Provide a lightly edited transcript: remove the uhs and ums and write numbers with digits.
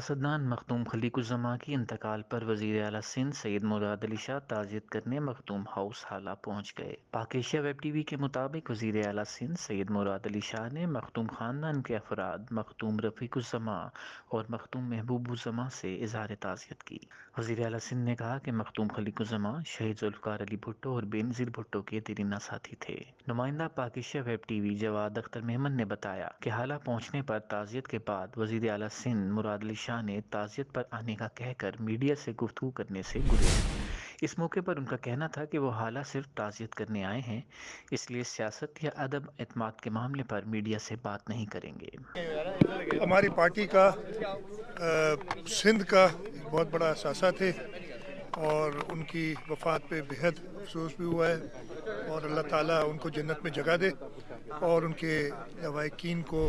सियासतदान मखदूम खलीकुज़्ज़मा की इंतकाल पर वज़ीर आला सिंध सैयद मुराद अली शाह ताज़ियत करने मखदूम हाउस हाला पहुँच गए। पाक एशिया वेब टीवी के मुताबिक वज़ीर आला सिंध सैयद मुराद अली शाह ने मखदूम ख़ानदान के अफराद मखदूम रफ़ीकुज़्ज़मा और मखदूम महबूबुज़्ज़मा से इज़हार ताज़ियत की। वज़ीर आला सिंध ने कहा कि मखदूम खलीकुज़्ज़मा शहीद ज़ुल्फ़िकार अली भुट्टो और बेनज़ीर भुट्टो के दीरीना साथी थे। नुमाइंदा Pak Asia web TV Jawad Akhtar Memon ने बताया कि हाला पहुँचने पर ताज़ियत के बाद वज़ीर आला सिंध मुराद अली शाह ने ताज़ियत पर आने का कहकर मीडिया से गुफ्तगू करने से गुरेज। इस मौके पर उनका कहना था कि वो हाला सिर्फ ताज़ियत करने आए हैं, इसलिए सियासत या अदब एतमाद के मामले पर मीडिया से बात नहीं करेंगे। हमारी पार्टी का सिंध का एक बहुत बड़ा असासा थे और उनकी वफ़ात पे बेहद अफसोस भी हुआ है और अल्लाह ताला उनको जन्नत में जगह दे और उनके लवाहिकीन को